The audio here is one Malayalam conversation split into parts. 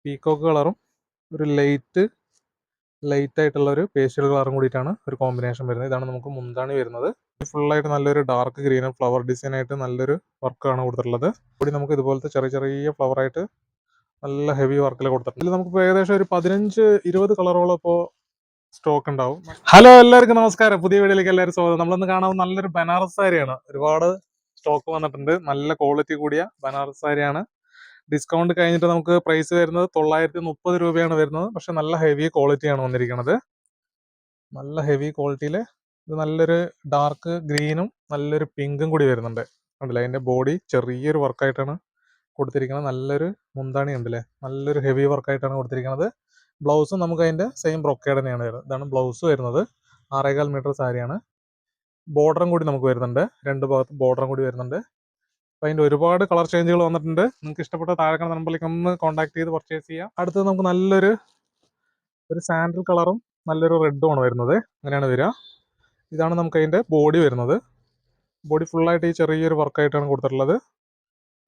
പീക്കോക്ക് കളറും ഒരു ലൈറ്റ് ആയിട്ടുള്ള ഒരു പേസ്റ്റൽ കളറും കൂടിയിട്ടാണ് ഒരു കോമ്പിനേഷൻ വരുന്നത്. ഇതാണ് നമുക്ക് മുന്താണി വരുന്നത്. ഫുള്ളായിട്ട് നല്ലൊരു ഡാർക്ക് ഗ്രീനും ഫ്ലവർ ഡിസൈൻ ആയിട്ട് നല്ലൊരു വർക്കാണ് കൊടുത്തിട്ടുള്ളത്. കൂടി നമുക്ക് ഇതുപോലത്തെ ചെറിയ ഫ്ലവർ ആയിട്ട് നല്ല ഹെവി വർക്കിൽ കൊടുത്തിട്ടുണ്ട്. ഇതിൽ നമുക്ക് ഏകദേശം ഒരു 15-20 കളറോളം ഇപ്പോൾ സ്റ്റോക്ക് ഉണ്ടാവും. ഹലോ, എല്ലാവർക്കും നമസ്കാരം. പുതിയ വീഡിയോയിലേക്ക് എല്ലാവരും സ്വാഗതം. നമ്മളൊന്ന് കാണാവുന്ന നല്ലൊരു ബനാറസ് സാരിയാണ്. ഒരുപാട് സ്റ്റോക്ക് വന്നിട്ടുണ്ട്. നല്ല ക്വാളിറ്റി കൂടിയ ബനാറസ് സാരിയാണ്. ഡിസ്കൗണ്ട് കഴിഞ്ഞിട്ട് നമുക്ക് പ്രൈസ് വരുന്നത് 930 രൂപയാണ് വരുന്നത്. പക്ഷെ നല്ല ഹെവി ക്വാളിറ്റിയാണ് വന്നിരിക്കുന്നത്. നല്ല ഹെവി ക്വാളിറ്റിയിൽ ഇത് നല്ലൊരു ഡാർക്ക് ഗ്രീനും നല്ലൊരു പിങ്കും കൂടി വരുന്നുണ്ട്. ഉണ്ടല്ലേ, അതിന്റെ ബോഡി ചെറിയൊരു വർക്കായിട്ടാണ് കൊടുത്തിരിക്കുന്നത്. നല്ലൊരു മുന്താണി ഉണ്ടല്ലേ, നല്ലൊരു ഹെവി വർക്കായിട്ടാണ് കൊടുത്തിരിക്കുന്നത്. ബ്ലൗസും നമുക്ക് അതിന്റെ സെയിം ബ്രൊക്കേഡ് തന്നെയാണ് വരുന്നത്. ഇതാണ് ബ്ലൗസ് വരുന്നത്. 6.25 മീറ്റർ സാരിയാണ്. ബോർഡറും കൂടി നമുക്ക് വരുന്നുണ്ട്. രണ്ട് ഭാഗത്ത് ബോർഡറും കൂടി വരുന്നുണ്ട്. അപ്പം അതിന്റെ ഒരുപാട് കളർ ചേഞ്ചുകൾ വന്നിട്ടുണ്ട്. നിങ്ങൾക്ക് ഇഷ്ടപ്പെട്ട താഴെ കാണുന്ന നമ്പറിലേക്ക് ഒന്ന് കോൺടാക്ട് ചെയ്ത് പർച്ചേസ് ചെയ്യാം. അടുത്തത് നമുക്ക് നല്ലൊരു സാൻഡൽ കളറും നല്ലൊരു റെഡുമാണ് വരുന്നത്. അങ്ങനെയാണ് വരിക. ഇതാണ് നമുക്ക് അതിന്റെ ബോഡി വരുന്നത്. ബോഡി ഫുള്ളായിട്ട് ഈ ചെറിയൊരു വർക്കായിട്ടാണ് കൊടുത്തിട്ടുള്ളത്.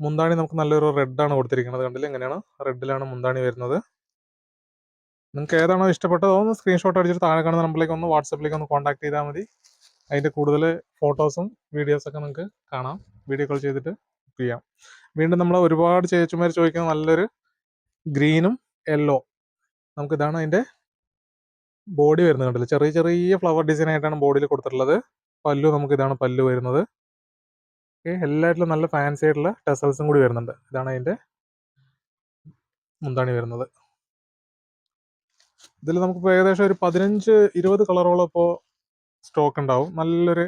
മുന്താണി നമുക്ക് നല്ലൊരു റെഡാണ് കൊടുത്തിരിക്കുന്നത്. കണ്ടില്ല, എങ്ങനെയാണ് റെഡിലാണ് മുന്താണി വരുന്നത്. നിങ്ങൾക്ക് ഏതാണോ ഇഷ്ടപ്പെട്ടത് ഒന്ന് സ്ക്രീൻഷോട്ട് അടിച്ചിട്ട് താഴെ കാണുന്ന നമ്പറിലേക്ക് ഒന്ന് വാട്സപ്പിലേക്ക് ഒന്ന് കോൺടാക്ട് ചെയ്താൽ മതി. അതിന്റെ കൂടുതൽ ഫോട്ടോസും വീഡിയോസൊക്കെ നിങ്ങൾക്ക് കാണാം. വീഡിയോ കോൾ ചെയ്തിട്ട് ചെയ്യാം. വീണ്ടും നമ്മൾ ഒരുപാട് ചേച്ചിമാർ ചോദിക്കുന്ന നല്ലൊരു ഗ്രീനും യെല്ലോ, നമുക്കിതാണ് അതിന്റെ ബോഡി വരുന്നത്. കണ്ടില്ല, ചെറിയ ഫ്ലവർ ഡിസൈൻ ആയിട്ടാണ് ബോഡിയിൽ കൊടുത്തിട്ടുള്ളത്. പല്ലു നമുക്ക് ഇതാണ് പല്ലു വരുന്നത്. എല്ലാറ്റിലും നല്ല ഫാൻസി ആയിട്ടുള്ള ടെസൽസും കൂടി വരുന്നുണ്ട്. ഇതാണ് അതിന്റെ മുന്താണി വരുന്നത്. ഇതിൽ നമുക്ക് ഏകദേശം ഒരു 15-20 കളറോളം ഇപ്പോൾ സ്റ്റോക്ക് ഉണ്ടാവും. നല്ലൊരു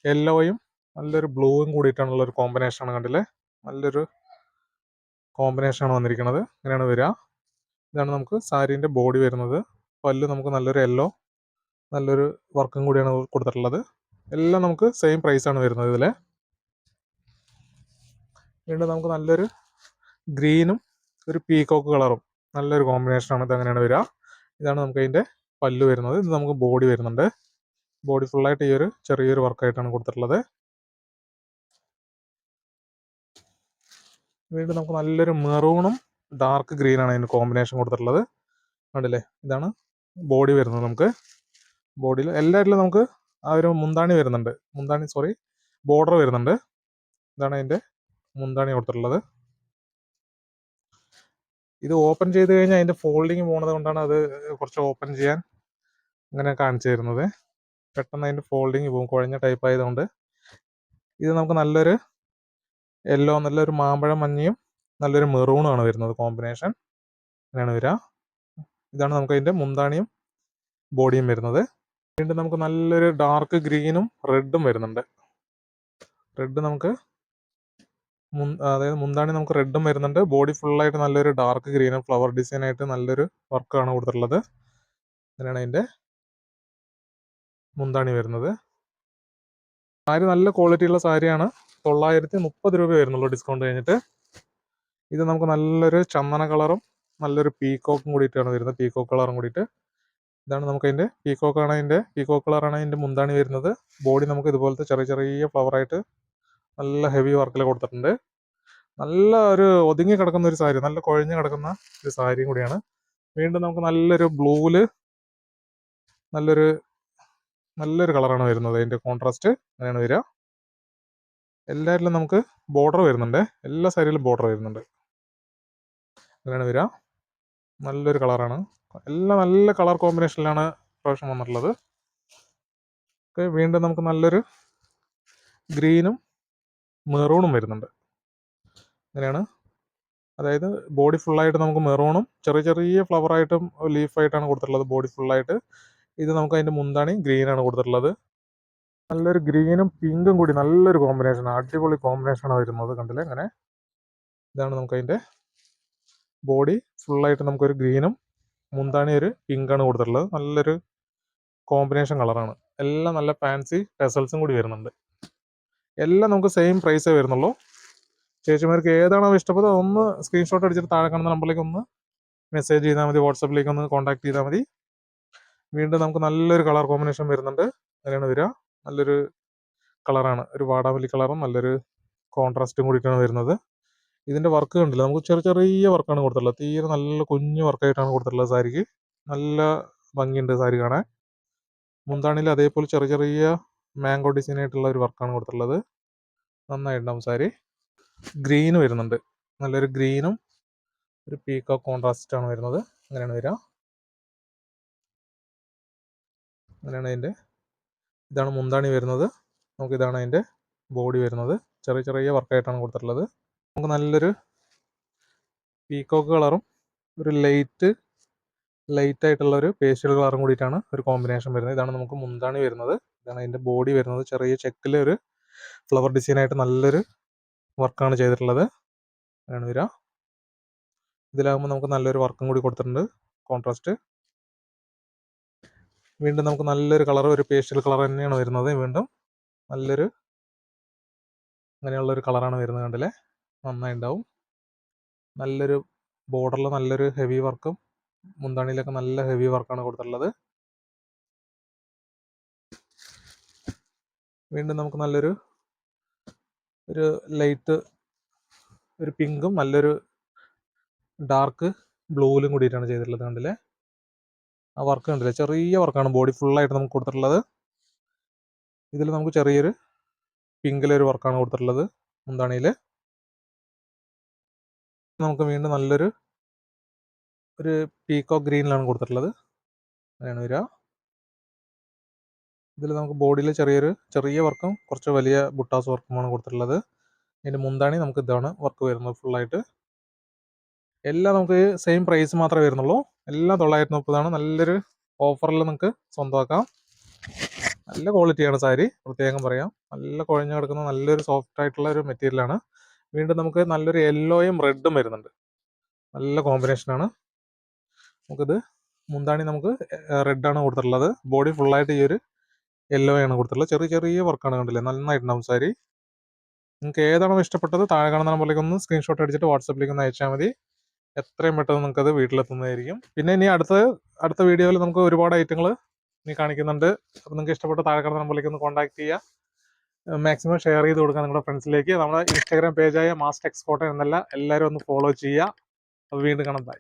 യെല്ലോയും നല്ലൊരു ബ്ലൂവും കൂടിയിട്ടാണുള്ള ഒരു കോമ്പിനേഷനാണ്. കണ്ടില്ലേ, നല്ലൊരു കോമ്പിനേഷനാണ് വന്നിരിക്കുന്നത്. ഇങ്ങനെയാണ് വരിക. ഇതാണ് നമുക്ക് സാരീൻ്റെ ബോഡി വരുന്നത്. പല്ല് നമുക്ക് നല്ലൊരു യെല്ലോ നല്ലൊരു വർക്കും കൂടിയാണ് കൊടുത്തിട്ടുള്ളത്. എല്ലാം നമുക്ക് സെയിം പ്രൈസാണ് വരുന്നത്. ഇതിൽ വീണ്ടും നമുക്ക് നല്ലൊരു ഗ്രീനും ഒരു പീകോക്ക് കളറും നല്ലൊരു കോമ്പിനേഷനാണ്. ഇത് അങ്ങനെയാണ് വരിക. ഇതാണ് നമുക്ക് അതിൻ്റെ പല്ല് വരുന്നത്. ഇത് നമുക്ക് ബോഡി വരുന്നുണ്ട്. ബോഡി ഫുള്ളായിട്ട് ഈ ഒരു ചെറിയൊരു വർക്കായിട്ടാണ് കൊടുത്തിട്ടുള്ളത്. വീണ്ടും നമുക്ക് നല്ലൊരു മെറൂണും ഡാർക്ക് ഗ്രീനാണ് അതിന് കോമ്പിനേഷൻ കൊടുത്തിട്ടുള്ളത്. കണ്ടില്ലേ, ഇതാണ് ബോഡി വരുന്നത്. നമുക്ക് ബോഡിയിൽ എല്ലാറ്റിലും നമുക്ക് ആ ഒരു മുന്താണി വരുന്നുണ്ട്. ബോർഡർ വരുന്നുണ്ട്. ഇതാണ് അതിൻ്റെ മുന്താണി കൊടുത്തിട്ടുള്ളത്. ഇത് ഓപ്പൺ ചെയ്ത് കഴിഞ്ഞാൽ അതിൻ്റെ ഫോൾഡിങ് പോകുന്നത് കൊണ്ടാണ് അത് കുറച്ച് ഓപ്പൺ ചെയ്യാൻ അങ്ങനെ കാണിച്ചു തരുന്നത്. പെട്ടെന്ന് അതിൻ്റെ ഫോൾഡിങ് പോകും, കുഴഞ്ഞ ടൈപ്പ് ആയതുകൊണ്ട്. ഇത് നമുക്ക് നല്ലൊരു യെല്ലോ, നല്ലൊരു മാമ്പഴം മഞ്ഞയും നല്ലൊരു മെറൂണുമാണ് വരുന്നത് കോമ്പിനേഷൻ. അങ്ങനെയാണ് വരിക. ഇതാണ് നമുക്ക് അതിൻ്റെ മുന്താണിയും ബോഡിയും വരുന്നത്. വീണ്ടും നമുക്ക് നല്ലൊരു ഡാർക്ക് ഗ്രീനും റെഡും വരുന്നുണ്ട്. റെഡ് നമുക്ക് അതായത് മുന്താണി നമുക്ക് റെഡും വരുന്നുണ്ട്. ബോഡി ഫുള്ളായിട്ട് നല്ലൊരു ഡാർക്ക് ഗ്രീനും ഫ്ലവർ ഡിസൈൻ ആയിട്ട് നല്ലൊരു വർക്കാണ് കൊടുത്തിട്ടുള്ളത്. അങ്ങനെയാണ് അതിൻ്റെ മുന്താണി വരുന്നത്. സാരി നല്ല ക്വാളിറ്റിയുള്ള സാരിയാണ്. 930 രൂപ വരുന്നുള്ളൂ ഡിസ്കൗണ്ട് കഴിഞ്ഞിട്ട്. ഇത് നമുക്ക് നല്ലൊരു ചന്ദന കളറും നല്ലൊരു പീകോക്കും കൂടിയിട്ടാണ് വരുന്നത്. പീകോക്ക് കളറും കൂടിയിട്ട് ഇതാണ് നമുക്ക് അതിൻ്റെ പീകോക്ക് കളറാണ് അതിൻ്റെ മുന്താണി വരുന്നത്. ബോഡി നമുക്ക് ഇതുപോലത്തെ ചെറിയ ഫ്ലവറായിട്ട് നല്ല ഹെവി വർക്കിൽ കൊടുത്തിട്ടുണ്ട്. നല്ല ഒരു ഒതുങ്ങി കിടക്കുന്ന ഒരു സാരി, നല്ല കുഴഞ്ഞു കിടക്കുന്ന ഒരു സാരിയും കൂടിയാണ്. വീണ്ടും നമുക്ക് നല്ലൊരു ബ്ലൂവില് നല്ലൊരു കളറാണ് വരുന്നത്. അതിൻ്റെ കോൺട്രാസ്റ്റ് അങ്ങനെയാണ് വരിക. എല്ലാറ്റിലും നമുക്ക് ബോർഡർ വരുന്നുണ്ട്. എല്ലാ സാരിയിലും ബോർഡർ വരുന്നുണ്ട്. അങ്ങനെയാണ് വരിക. നല്ലൊരു കളറാണ്. എല്ലാം നല്ല കളർ കോമ്പിനേഷനിലാണ് പ്രാവശ്യം വന്നിട്ടുള്ളത്. വീണ്ടും നമുക്ക് നല്ലൊരു ഗ്രീനും മെറൂണും വരുന്നുണ്ട്. അങ്ങനെയാണ്, അതായത് ബോഡി ഫുള്ളായിട്ട് നമുക്ക് മെറൂണും ചെറിയ ഫ്ലവറായിട്ടും ലീഫായിട്ടാണ് കൊടുത്തിട്ടുള്ളത് ബോഡി ഫുള്ളായിട്ട്. ഇത് നമുക്ക് അതിൻ്റെ മുന്താണി ഗ്രീനാണ് കൊടുത്തിട്ടുള്ളത്. നല്ലൊരു ഗ്രീനും പിങ്കും കൂടി നല്ലൊരു കോമ്പിനേഷൻ, അടിപൊളി കോമ്പിനേഷനാണ് വരുന്നത്. കണ്ടില്ലേ, അങ്ങനെ ഇതാണ് നമുക്ക് അതിൻ്റെ ബോഡി ഫുള്ളായിട്ട് നമുക്കൊരു ഗ്രീനും മുന്താണി ഒരു പിങ്കാണ് കൊടുത്തിട്ടുള്ളത്. നല്ലൊരു കോമ്പിനേഷൻ കളറാണ്. എല്ലാം നല്ല ഫാൻസി ടെസൽസും കൂടി വരുന്നുണ്ട്. എല്ലാം നമുക്ക് സെയിം പ്രൈസേ വരുന്നുള്ളൂ. ചേച്ചിമാർക്ക് ഏതാണോ ഇഷ്ടപ്പെട്ടത് ഒന്ന് സ്ക്രീൻഷോട്ട് അടിച്ചിട്ട് താഴെ കാണുന്ന നമ്പറിലേക്ക് ഒന്ന് മെസ്സേജ് ചെയ്താൽ മതി. വാട്സപ്പിലേക്ക് ഒന്ന് കോൺടാക്ട് ചെയ്താൽ മതി. വീണ്ടും നമുക്ക് നല്ലൊരു കളർ കോമ്പിനേഷൻ വരുന്നുണ്ട്. അങ്ങനെയാണ് വരിക. നല്ലൊരു കളറാണ്, ഒരു വാടാമല്ലി കളറും നല്ലൊരു കോൺട്രാസ്റ്റും കൂടിയിട്ടാണ് വരുന്നത്. ഇതിൻ്റെ വർക്ക് കണ്ടില്ല, നമുക്ക് ചെറിയ ചെറിയ വർക്കാണ് കൊടുത്തിട്ടുള്ളത്. തീരെ നല്ല കുഞ്ഞു വർക്കായിട്ടാണ് കൊടുത്തിട്ടുള്ളത്. സാരിക്ക് നല്ല ഭംഗിയുണ്ട് സാരി കാണാൻ. മുന്താണിയിൽ അതേപോലെ ചെറിയ ചെറിയ മാംഗോ ഡിസൈൻ ആയിട്ടുള്ള ഒരു വർക്കാണ് കൊടുത്തിട്ടുള്ളത്. നന്നായിട്ടുണ്ടാവും സാരി. ഗ്രീന് വരുന്നുണ്ട്, നല്ലൊരു ഗ്രീനും ഒരു പീക്കോക്ക് കോൺട്രാസ്റ്റ് ആണ് വരുന്നത്. അങ്ങനെയാണ് വരിക. അങ്ങനെയാണ് അതിൻ്റെ, ഇതാണ് മുന്താണി വരുന്നത്. നമുക്ക് ഇതാണ് അതിൻ്റെ ബോഡി വരുന്നത്. ചെറിയ ചെറിയ വർക്കായിട്ടാണ് കൊടുത്തിട്ടുള്ളത്. നമുക്ക് നല്ലൊരു പീക്കോക്ക് കളറും ഒരു ലൈറ്റ് ആയിട്ടുള്ള ഒരു പേസ്റ്റൽ കളറും കൂടിയിട്ടാണ് ഒരു കോമ്പിനേഷൻ വരുന്നത്. ഇതാണ് നമുക്ക് മുന്താണി വരുന്നത്. ഇതാണ് അതിൻ്റെ ബോഡി വരുന്നത്. ചെറിയ ചെക്കിൽ ഒരു ഫ്ലവർ ഡിസൈൻ ആയിട്ട് നല്ലൊരു വർക്കാണ് ചെയ്തിട്ടുള്ളത്. അങ്ങനെയാണ് വരിക. ഇതിലാകുമ്പോൾ നമുക്ക് നല്ലൊരു വർക്കും കൂടി കൊടുത്തിട്ടുണ്ട്, കോൺട്രാസ്റ്റ്. വീണ്ടും നമുക്ക് നല്ലൊരു കളർ, ഒരു പേസ്റ്റൽ കളർ തന്നെയാണ് വരുന്നത്. വീണ്ടും നല്ലൊരു അങ്ങനെയുള്ളൊരു കളറാണ് വരുന്നത്. കണ്ടില്ലേ, നന്നായിട്ടുണ്ടാവും. നല്ലൊരു ബോർഡറിൽ നല്ലൊരു ഹെവി വർക്കും, മുന്താണിയിലൊക്കെ നല്ല ഹെവി വർക്കാണ് കൊടുത്തിട്ടുള്ളത്. വീണ്ടും നമുക്ക് നല്ലൊരു ലൈറ്റ് ഒരു പിങ്കും നല്ലൊരു ഡാർക്ക് ബ്ലൂവിലും കൂടിയിട്ടാണ് ചെയ്തിട്ടുള്ളത്. കണ്ടില്ലേ, ആ വർക്ക് കണ്ടില്ലേ, ചെറിയ വർക്കാണ് ബോഡി ഫുള്ളായിട്ട് നമുക്ക് കൊടുത്തിട്ടുള്ളത്. ഇതിൽ നമുക്ക് ചെറിയൊരു പിങ്കിലൊരു വർക്കാണ് കൊടുത്തിട്ടുള്ളത് മുന്താണിയിൽ. നമുക്ക് വീണ്ടും നല്ലൊരു പീക്കോക്ക് ഗ്രീനിലാണ് കൊടുത്തിട്ടുള്ളത്. അങ്ങനെയാണ് വരിക. ഇതിൽ നമുക്ക് ബോഡിയിൽ ചെറിയ വർക്കും കുറച്ച് വലിയ ബുട്ടാസ് വർക്കുമാണ് കൊടുത്തിട്ടുള്ളത്. ഇതിൻ്റെ മുന്താണി നമുക്ക് ഇതാണ് വർക്ക് വരുന്നത് ഫുള്ളായിട്ട്. എല്ലാം നമുക്ക് സെയിം പ്രൈസ് മാത്രമേ വരുന്നുള്ളൂ. എല്ലാം 930 നല്ലൊരു ഓഫറിൽ നിങ്ങൾക്ക് സ്വന്തമാക്കാം. നല്ല ക്വാളിറ്റിയാണ് സാരി, പ്രത്യേകം പറയാം. നല്ല കുഴഞ്ഞു കിടക്കുന്ന നല്ലൊരു സോഫ്റ്റ് ആയിട്ടുള്ള ഒരു മെറ്റീരിയലാണ്. വീണ്ടും നമുക്ക് നല്ലൊരു യെല്ലോയും റെഡും വരുന്നുണ്ട്, നല്ല കോമ്പിനേഷനാണ്. നമുക്കിത് മുന്താണി നമുക്ക് റെഡാണ് കൊടുത്തിട്ടുള്ളത്. ബോഡി ഫുള്ളായിട്ട് ഈ ഒരു യെല്ലോ ആണ് കൊടുത്തിട്ടുള്ളത്. ചെറിയ ചെറിയ വർക്കാണ്, കണ്ടില്ലേ, നന്നായിട്ടുണ്ടാവും സാരി. നിങ്ങൾക്ക് ഏതാണോ ഇഷ്ടപ്പെട്ടത് താഴെ കാണുന്ന നമ്പറിലേക്ക് ഒന്ന് സ്ക്രീൻഷോട്ട് അടിച്ചിട്ട് വാട്സപ്പിലേക്ക് ഒന്ന് അയച്ചാൽ മതി. എത്രയും പെട്ടെന്ന് നിങ്ങൾക്കത് വീട്ടിലെത്തുന്നതായിരിക്കും. പിന്നെ ഇനി അടുത്ത വീഡിയോയിൽ നമുക്ക് ഒരുപാട് ഐറ്റങ്ങൾ ഇനി കാണിക്കുന്നുണ്ട്. അപ്പോൾ നിങ്ങൾക്ക് ഇഷ്ടപ്പെട്ട താഴെ കാണുന്ന നമ്പറിലേക്ക് ഒന്ന് കോൺടാക്ട് ചെയ്യുക. മാക്സിമം ഷെയർ ചെയ്ത് കൊടുക്കുക നിങ്ങളുടെ ഫ്രണ്ട്സിലേക്ക്. നമ്മുടെ ഇൻസ്റ്റാഗ്രാം പേജായ മാസ്റ്റർ എക്സ്പോർട്ടർ എന്നല്ല, എല്ലാവരും ഒന്ന് ഫോളോ ചെയ്യുക. അപ്പോൾ വീണ്ടും കാണാം, ബൈ.